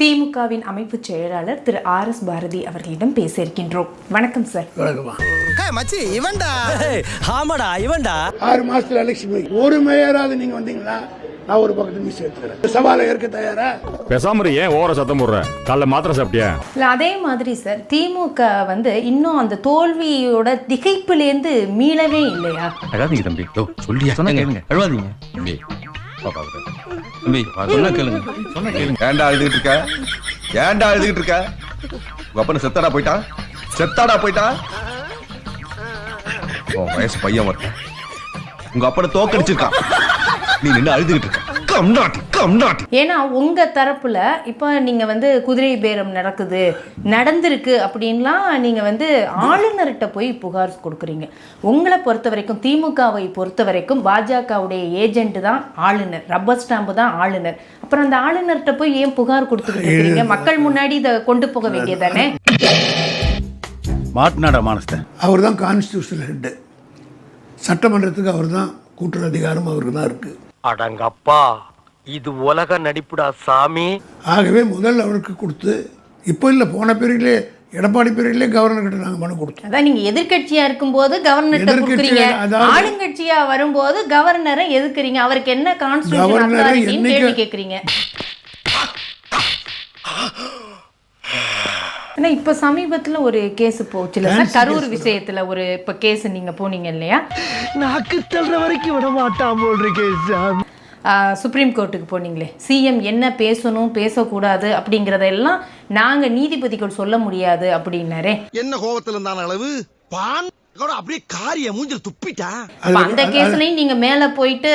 திமுகவின் அமைப்பு செயலாளர் திரு ஆர்.எஸ். பாரதி அவர்களிடம் பேச இருக்கின்றோம். வணக்கம் சார். மச்சி இவன்டா. ஆமாடா இவன்டா. 6 மாசத்துல எலெக்ஷன் ஒரு மேயராவது நீங்க வந்தீங்களா நான் ஒரு பக்கத்து மிஸ் எடுத்துக்கிறேன். சவாலை ஏற்க தயாரா? பேசாம ஏன் ஓர சத்தம் போடுற? காலைல மாத்திரை சாப்பிட்டியா? இல்ல அதே மாதிரி சார் திமுக இன்னும் அந்த தோல்வியோட திகைப்பிலேருந்து மீளவே இல்லையா? அழாதீங்க தம்பி. சொல்லியா சொன்னா கேளுங்க. அழாதீங்க தம்பி. பாப்பா தம்பி சொன்னா கேளுங்க. சொன்னா கேளுங்க. ஏன்டா அழுதுகிட்டு இருக்க? ஏன்டா அழுதுகிட்டு இருக்க? உங்க அப்பன செத்தாடா போயிட்டா ஓ வயசு பையன் வரட்ட உங்க அப்பனை தோக்கடிச்சிருக்கான். நீ நின்று அழுதுகிட்டு இருக்க. ஏன்னா உங்க தரப்புல இப்ப நீங்க குதிரை பேரம் நடந்திருக்கு அப்படின்லாம் நீங்க ஆளுநர்கிட்ட போய் புகார் கொடுக்குறீங்க. உங்களை பொறுத்த வரைக்கும் திமுகவை பொறுத்த வரைக்கும் பாஜகவுடைய ஏஜென்ட் தான் ஆளுநர், ரப்பர் ஸ்டாம்பு தான் ஆளுநர். அப்புறம் அந்த ஆளுநர்கிட்ட போய் ஏன் புகார் கொடுத்துக்கிட்டு இருக்கீங்க? மக்கள் முன்னாடி இதை கொண்டு போக வேண்டியதானே? மாட்நாடா மானஸ்தன் அவர் தான் கான்ஸ்டியூஷனல் ஹெட். சட்டமன்றத்துக்கு அவர் தான் கூட்டுற அதிகாரம் அவருக்கு தான் இருக்கு. அடங்கப்பா, இது உலக நடிப்புடா சாமி. ஆகவே முதல் அவருக்கு கொடுத்து இப்போ இல்லை போன பீரியட்லேயே எடப்பாடி பீரியட்லேயே கவர்னர் கிட்ட நாங்கள் மனு கொடுத்தோம். அதான் நீங்க எதிர்கட்சியா இருக்கும்போது கவர்னர்கிட்ட கொடுக்குறீங்க, ஆளுங்கட்சியா வரும்போது கவர்னரை எதுக்குறீங்க? அவருக்கு என்ன கான்ஸ்டிடியூஷன் அத்தாரிட்டின்னு கேள்வி கேட்குறீங்க. ஆனால் இப்போ சமீபத்தில் ஒரு கேஸ் போச்சுல சார், கரூர் விஷயத்தில் ஒரு இப்போ கேஸ் நீங்கள் போனீங்க இல்லையா? நாக்கு தள்ளுற வரைக்கும் விட மாட்டான் போல் இருக்கேன். சுப்ரீம் கோர்ட்டுக்கு போனீங்களே, சிஎம் என்ன பேசணும் பேசக்கூடாது அப்படிங்கிறதெல்லாம் நாங்கள் நீதிபதிகள் சொல்ல முடியாது அப்படின்னாரே. என்ன கோபத்தில் இருந்தான அளவு அப்படியே காரிய மூஞ்சில் துப்பிட்டா. அந்த கேஸ்லயும் நீங்க மேல போயிட்டு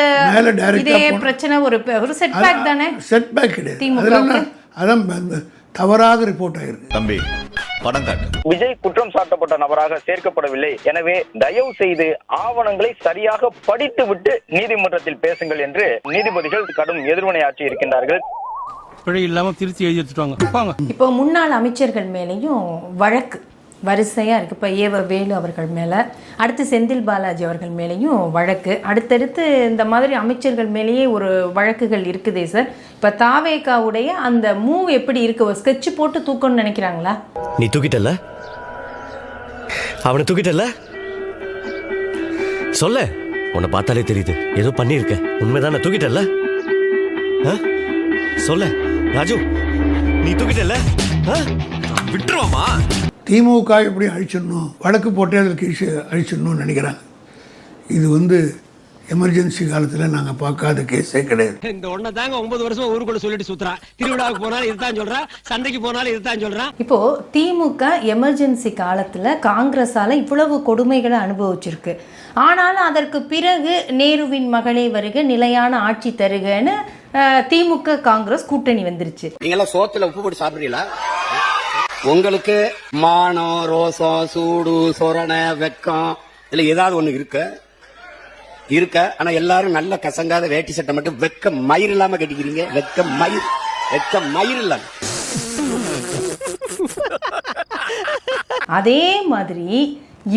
இதே பிரச்சனை ஒரு செட்பேக் தானே? செட்பேக் கிடையாது, அதான் தவறாக ரிப்போர்ட் ஆயிருக்கு. தம்பி படம் காட்டு. விஜய் குற்றம் சாட்டப்பட்ட நபராக சேர்க்கப்படவில்லை, எனவே தயவு செய்து ஆவணங்களை சரியாக படித்து விட்டு நீதிமன்றத்தில் பேசுங்கள் என்று நீதிபதிகள் கடும் எதிர்வினையாற்றி இருக்கின்றார்கள். பிழை இல்லாம திருச்சி எழுதி எடுத்துட்டாங்க. இப்போ முன்னாள் அமைச்சர்கள் மேலேயும் வழக்கு வரிசையாக இருக்குது. இப்போ ஏவ வேலு அவர்கள் மேலே, அடுத்து செந்தில் பாலாஜி அவர்கள் மேலேயும் வழக்கு, அடுத்தடுத்து இந்த மாதிரி அமைச்சர்கள் மேலேயே ஒரு வழக்குகள் இருக்குதே சார். இப்போ தாவேகாவுடைய அந்த மூவ் எப்படி இருக்கு? ஒரு ஸ்கெட்ச் போட்டு தூக்கணும்னு நினைக்கிறாங்களா? நீ தூக்கிட்டல்ல, அவனை தூக்கிட்டல்ல, சொல்ல உன்னை பார்த்தாலே தெரியுது ஏதோ பண்ணியிருக்க. உண்மைதானே? தூக்கிட்டல்ல, சொல்ல ராஜு, நீ தூக்கிட்டல்ல, விட்டுருவாமா? திமுக எப்படி அழிச்சிடணும், வழக்கு போட்டே அதற்கு அழிச்சிடணும்னு நினைக்கிறாங்க. இது எமர்ஜென்சி காலத்தில் நாங்கள் பார்க்காத கேஸே கிடையாது. இந்த ஒன்றை தாங்க 9 வருஷமா ஊருக்குள்ள சொல்லிட்டு சுத்துறான். திருவிழாவுக்கு போனாலும் இதுதான் சொல்றான், சந்தைக்கு போனாலும் இதுதான் சொல்றான். இப்போ திமுக எமர்ஜென்சி காலத்தில் காங்கிரஸால இவ்வளவு கொடுமைகளை அனுபவிச்சிருக்கு. ஆனாலும் அதற்கு பிறகு நேருவின் மகளே வருக, நிலையான ஆட்சி தருகன்னு திமுக காங்கிரஸ் கூட்டணி வந்துருச்சு. நீங்க சோத்துல உப்பு போட்டு சாப்பிடுறீங்களா? உங்களுக்கு மானம், ரோசம், சூடு, சொரணை, வெக்கம் இல்ல ஏதாவது ஒண்ணு இருக்க ஆனா எல்லாரும் நல்ல கசங்காத வேட்டி சட்டை மட்டும் வெக்க மயிர் இல்லாம கட்டிக்கிறீங்க. வெக்க மயிர் இல்லாம. அதே மாதிரி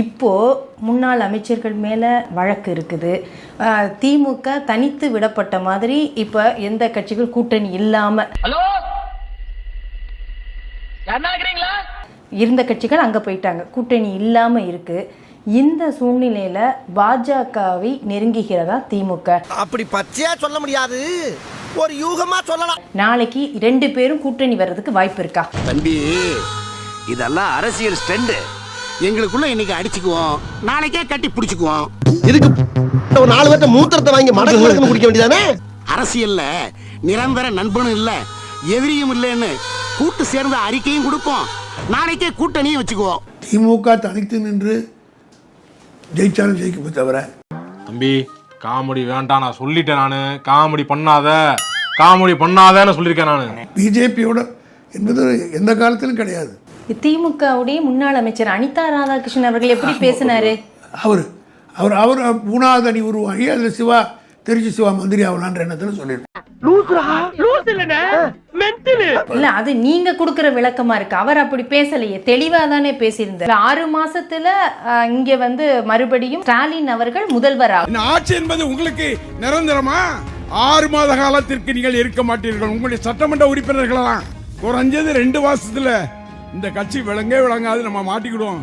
இப்போ முன்னாள் அமைச்சர்கள் மேல வழக்கு இருக்குது. திமுக தனித்து விடப்பட்ட மாதிரி இப்ப எந்த கட்சிகள் கூட்டணி இல்லாம இருந்த கட்சிகள் அங்க போயிட்டாங்க, கூட்டணி இல்லாம இருக்கு. இந்த சூழ்நிலையில பாஜகவை நெருங்குகிறதா திமுக? அப்படி பச்சையா சொல்ல முடியாது, ஒரு யூகமா சொல்லலாம். நாளைக்கு 2 பேரும் கூட்டணி வர்றதுக்கு வாய்ப்பு இருக்கா? தம்பி இதெல்லாம் அரசியல் ஸ்டண்ட். எங்களுக்குள்ள இன்னைக்கு அடிச்சுக்குவோம், நாளைக்கே கட்டி பிடிச்சுக்குவோம். இதுக்கு ஒரு 4 பேர்த்த மூத்திரத்தை வாங்கி மடக்கு குடிக்க வேண்டியதானே? அரசியல்ல நிரந்தர நண்பனும் இல்ல எதிரியும் இல்லைன்னு கூட்டு சேர்ந்த அறிக்கையும் கொடுப்போம், நாளைக்கே கூட்டணியும் வச்சுக்குவோம். திமுக தனித்து நின்று ஜெயிச்சாலும் ஜெயிக்க தவிர. தம்பி காமெடி வேண்டாம், நான் சொல்லிட்டேன். நானு காமெடி பண்ணாதன்னு சொல்லியிருக்கேன். நானு பிஜேபியோட என்பது எந்த காலத்திலும் கிடையாது. திமுகவுடைய முன்னாள் அமைச்சர் அனிதா ராதாகிருஷ்ணன் அவர்கள் எப்படி பேசினாரு? அவர் 3வது அணி உருவாகி அதுல திருச்சி சிவா மந்திரி ஆகலான்ற எண்ணத்துல சொல்லியிருக்கேன். இல்ல அது நீங்க கொடுக்கிற விளக்கமா இருக்கு. அவர் அப்படி பேசலையே, தெளிவா தானே பேசியிருந்தார். 6 மாசத்துல இங்க மறுபடியும் ஸ்டாலின் அவர்கள் முதல்வராக. ஆட்சி என்பது உங்களுக்கு நிரந்தரமா? 6 மாத காலத்திற்கு நீங்கள் இருக்க மாட்டீர்கள். உங்களுடைய சட்டமன்ற உறுப்பினர்களெல்லாம் குறைஞ்சது 2 மாசத்துல இந்த கட்சி விளங்கே விளங்காது, நம்ம மாட்டிக்கிடுவோம்,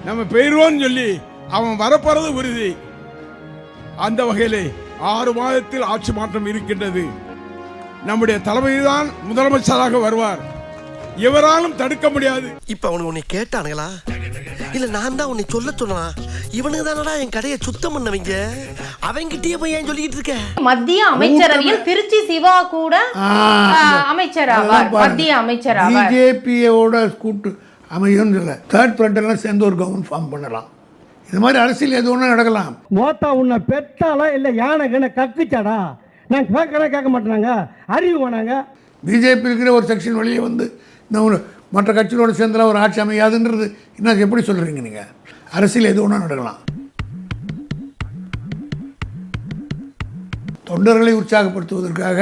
நம்ம போயிருவோம்னு சொல்லி அவன் வரப்போறது உறுதி. அந்த வகையிலே 6 மாதத்தில் ஆட்சி மாற்றம் இருக்கின்றது. நம்முடைய தலைமைதான் முதலமைச்சராக வருவார். எவராலும் தடுக்க முடியாது. இப்ப அவனுக்கு உன்னை கேட்டானுங்களா இல்ல நான் தான் உன்னை சொல்ல சொன்னா? இவனுக்கு தானடா என் கடையை சுத்தம் பண்ணவங்க, அவங்கிட்டயே போய் ஏன் சொல்லிட்டு இருக்க? மத்திய அமைச்சரவையில் திருச்சி சிவா கூட அமைச்சர் ஆவார், மத்திய அமைச்சர் ஆவார். பிஜேபியோட கூட்டு அமையும் இல்லை, தேர்ட் ஃப்ரண்ட் எல்லாம் சேர்ந்து ஒரு கவர்மெண்ட் ஃபார்ம் பண்ணலாம். இது மாதிரி அரசியல் எது ஒன்றும் நடக்கலாம். மோத்தா உன்னை பெற்றாலா இல்ல யானை கண்ண கக்குச்சாடா? நான் கேட்க மாட்டாங்க, அறிவு வேணாங்க. பிஜேபி இருக்கிற ஒரு செக்ஷன் வெளியே வந்து இந்த மற்ற கட்சிகளோட சேர்ந்தெல்லாம் ஒரு ஆட்சி அமையாதுன்றது என்ன எப்படி சொல்கிறீங்க நீங்கள்? அரசியல் எது ஒன்றும் நடக்கலாம். தொண்டர்களை உற்சாகப்படுத்துவதற்காக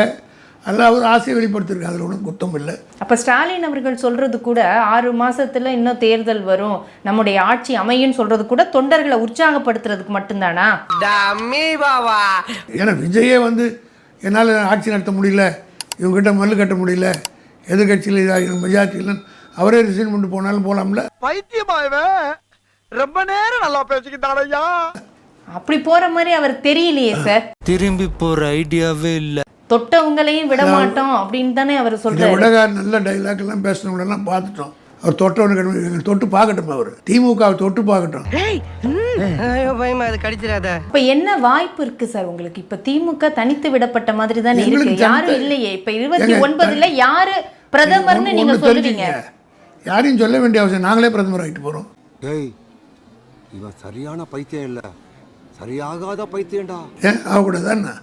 அல்ல, அவர் ஆசையை வெளிப்படுத்திருக்காங்க, அதில் ஒன்றும் குத்தம் இல்லை. அப்ப ஸ்டாலின் அவர்கள் சொல்றது கூட 6 மாசத்துல இன்னும் தேர்தல் வரும், நம்முடைய ஆட்சி அமையும் சொல்றது கூட தொண்டர்களை உற்சாகப்படுத்துறதுக்கு மட்டும்தானா? ஏன்னா விஜயே வந்து என்னால் ஆட்சி நடத்த முடியல, இவங்ககிட்ட மல்லு கட்ட முடியல, எதிர்கட்சியில் இதாக மெஜாரிட்டி இல்லைன்னு அவரே ரிசைன் பண்ணிட்டு போனாலும் போலாம்ல. பைத்தியமாயவே ரொம்ப நேரம் நல்லா பேசிக்கிட்டாரையா. அப்படி போற மாதிரி அவர் தெரியலையே சார். திரும்பி போற ஐடியாவே இல்ல. தொட்டவங்களையும் விட மாட்டோம் அப்படின்னு தானே அவர் இதை சொல்றாரு. விட நல்ல டைலாக் எல்லாம் பேசினவங்களெல்லாம் பார்த்துட்டோம். அவர் தொட்டவனுக்கு தொட்டு பார்க்கட்டும், அவர் திமுக தொட்டு பார்க்கட்டும். இப்ப என்ன வாய்ப்பு இருக்கு சார் உங்களுக்கு? இப்ப திமுக தனித்து விடப்பட்ட மாதிரி தானே இருக்கு, யாரும் இல்லையே. இப்ப 29ல யாரு பிரதமர்னு நீங்க சொல்லுவீங்க? யாரையும் சொல்ல வேண்டிய அவசியம், நாங்களே பிரதமர் ஆகிட்டு போறோம். இவன் சரியான பைத்தியம் இல்ல, சரியாகாத பைத்தியம்டா. ஏன் ஆகக்கூடாது?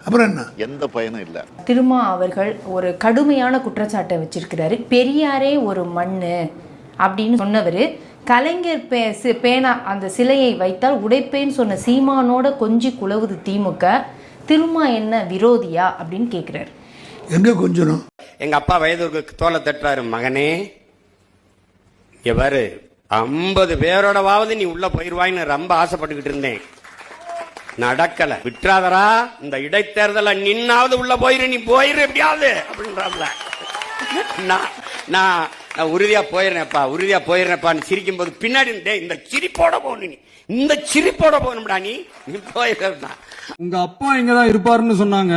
அப்புறம் என்ன? எந்த பயனும் இல்ல. திருமா அவர்கள் ஒரு கடுமையான குற்றச்சாட்டை வச்சிருக்கிறாரு. பெரியாரே ஒரு மண்ணு அப்படின்னு சொன்னவர், கலைஞர் பேனா அந்த சிலையை வைத்தால் உடைப்பேன்னு சொன்ன சீமானோட கொஞ்சி குலவுது திமுக. திருமா என்ன விரோதியா அப்படின்னு கேட்கிறாரு. எங்க கொஞ்சம் எங்க அப்பா வயது தோலை தட்டுறாரு, மகனே பாரு 50 பேரோடவாவது நீ உள்ள போயிருவாயின்னு ரொம்ப ஆசைப்பட்டுக்கிட்டு இருந்தேன், நடக்கல, விட்டுறாதரா, இந்த இடைத்தேர்தல நின்னாவது உள்ள போயிரு, நீ போயிரு எப்படியாவது அப்படின்றாப்ல. நான் உறுதியா போயிடுறேன்ப்பா, உறுதியா போயிடுறேன்ப்பான்னு சிரிக்கும் போது பின்னாடி இந்த சிரிப்போட போகணும், நீ இந்த சிரிப்போட போகணும்டா, நீ போயிடுறா. உங்க அப்பா இங்கதான் இருப்பாருன்னு சொன்னாங்க,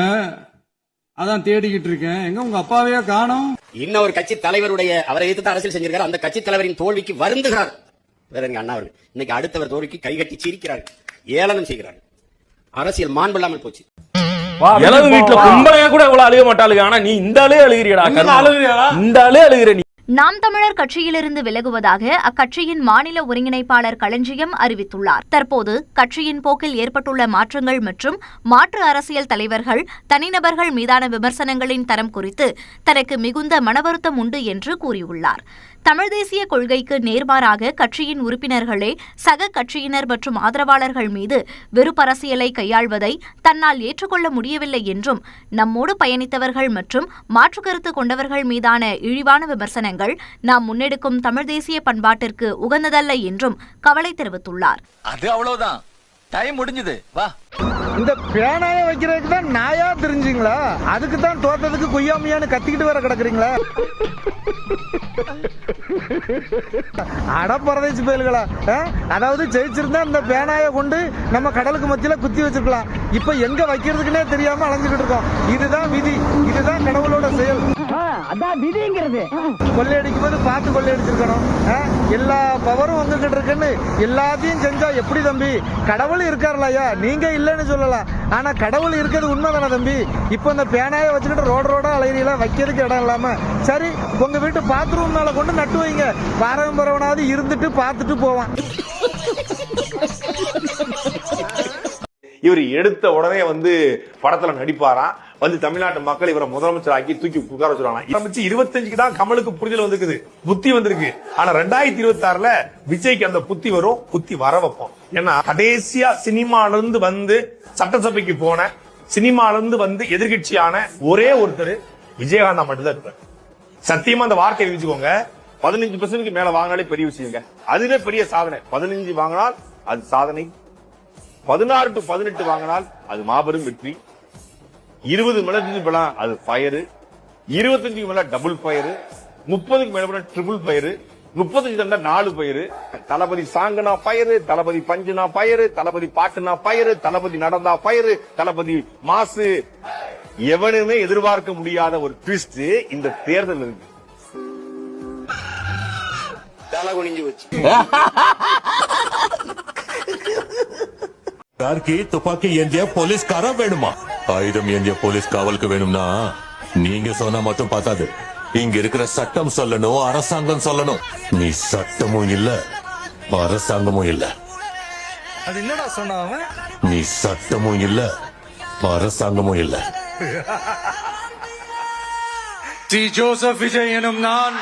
அதான் தேடிக்கிட்டு இருக்கேன். எங்க உங்க அப்பாவையா காணோம்? இன்னொரு கட்சி தலைவருடைய அவரை எதிர்த்து அரசியல் செஞ்சிருக்காரு, அந்த கட்சி தலைவரின் தோல்விக்கு வருந்துகிறார் வேற எங்க அண்ணா அவர்கள். இன்னைக்கு அடுத்தவர் தோல்விக்கு கைகட்டி சிரிக்கிறார், ஏளனம் செய்கிறார். அரசியல் மாண்பில்லாமல் போச்சு. இளவு வீட்டுல கும்பலையா கூட இவ்வளவு அழுக மாட்டாளுங்க, ஆனா நீ இந்த ஆளே அழுகிறியடா, இந்த ஆளே அழுகிற. நீ நாம் தமிழர் கட்சியிலிருந்து விலகுவதாக அக்கட்சியின் மாநில ஒருங்கிணைப்பாளர் களஞ்சியம் அறிவித்துள்ளார். தற்போது கட்சியின் போக்கில் ஏற்பட்டுள்ள மாற்றங்கள் மற்றும் மாற்று அரசியல் தலைவர்கள், தனிநபர்கள் மீதான விமர்சனங்களின் தரம் குறித்து தனக்கு மிகுந்த மனவருத்தம் உண்டு என்று கூறியுள்ளார். தமிழ் தேசிய கொள்கைக்கு நேர்மாறாக கட்சியின் உறுப்பினர்களே சக கட்சியினர் மற்றும் ஆதரவாளர்கள் மீது வெறுப்பரசியலை கையாள்வதை தன்னால் ஏற்றுக்கொள்ள முடியவில்லை என்றும், நம்மோடு பயணித்தவர்கள் மற்றும் மாற்று கருத்து கொண்டவர்கள் மீதான இழிவான விமர்சனங்கள் நாம் முன்னெடுக்கும் தமிழ் தேசிய பண்பாட்டிற்கு உகந்ததல்ல என்றும் கவலை தெரிவித்துள்ளார். அது அவ்வளவுதான், டைம் முடிஞ்சது, வா. இந்த பேனாய வைக்கிறதுக்கு தான் நாயா தெரிஞ்சுங்களா? அதுக்கு தான் தோத்ததுக்கு கொய்யாமையான்னு கத்திக்கிட்டு வர கிடக்குறீங்களா? அடப்பரதேசி பயல்களா! அதாவது ஜெயிச்சிருந்தா இந்த பேனாய கொண்டு நம்ம கடலுக்கு மத்தியில குத்தி வச்சிருக்கலாம். இப்ப எங்க வைக்கிறதுக்குன்னே தெரியாம அலைஞ்சுக்கிட்டு இருக்கோம். இதுதான் விதி, இதுதான் கடவுளோட செயல். அதான் விதிங்கிறது. கொள்ளையடிக்கும் போது பார்த்து கொள்ளையடிச்சிருக்கணும். எல்லா பவரும் வந்துகிட்டு இருக்குன்னு எல்லாத்தையும் செஞ்சா எப்படி தம்பி? கடவுள் இருக்காருலையா, நீங்க இல்லைன்னு சொல்லலாம், ஆனா கடவுள் இருக்கிறது உண்மைதானே தம்பி? இப்போ இந்த பேனாயை வச்சுக்கிட்டு ரோடா அலையில வைக்கிறதுக்கு இடம் இல்லாம, சரி உங்க வீட்டு பாத்ரூம் மேல கொண்டு நட்டு வைங்க, பரவனாவது இருந்துட்டு பார்த்துட்டு போவான். இவர் எடுத்த உடனே வந்து படத்துல நடிப்பாராம், வந்து தமிழ்நாட்டு மக்கள் இவரை முதலமைச்சர் ஆக்கி தூக்கி உட்கார வச்சுருவாங்க. 25க்கு தான் கமலுக்கு புரிதல் வந்திருக்குது, புத்தி வந்திருக்கு. ஆனா 2026ல விஜய்க்கு அந்த புத்தி வரும், புத்தி வர வைப்போம். ஏன்னா கடைசியா சினிமால இருந்து வந்து சட்டசபைக்கு போன, சினிமால இருந்து வந்து எதிர்கட்சியான ஒரே ஒருத்தர் விஜயகாந்தா மட்டும்தான் இருப்பார். சத்தியமா அந்த வார்த்தையை வச்சுக்கோங்க. 15% மேல வாங்கினாலே பெரிய விஷயங்க, அதுவே பெரிய சாதனை. 15 வாங்கினால் அது சாதனை, 16 to 18 வாங்கினால் அது மாபெரும் வெற்றி, 20 மிளகு அது ஃபயரு, 25க்கு மேல டபுள் ஃபயர், 30க்கு மேல ட்ரிபிள் ஃபயர், 35 தண்டா 4 ஃபயர். தளபதி சாங்குனா ஃபயர், தளபதி பஞ்சுனா ஃபயர், தளபதி பாட்டுனா ஃபயர், தளபதி நடந்தா ஃபயர், தளபதி மாசு. எவனுமே எதிர்பார்க்க முடியாத ஒரு ட்விஸ்ட் இந்த தேர்தல் இருக்கு. தலை குனிஞ்சு வச்சு யாருக்கு துப்பாக்கி ஏந்திய போலீஸ்காரா வேணுமா? ஆயுதம் ஏந்திய போலீஸ் காவலுக்கு வேணும்னா நீங்க சொன்னா மட்டும் பார்த்தாது. இங்க இருக்கிற சட்டம் சொல்லணும், அரசாங்கம் சொல்லணும். நீ சட்டமும் இல்ல, அரசாங்கமும் இல்ல. அது என்னடா சொன்ன அவன்? நீ சட்டமும் இல்ல, அரசாங்கமும் இல்ல. ஜோசப் விஜய் எனும் நான்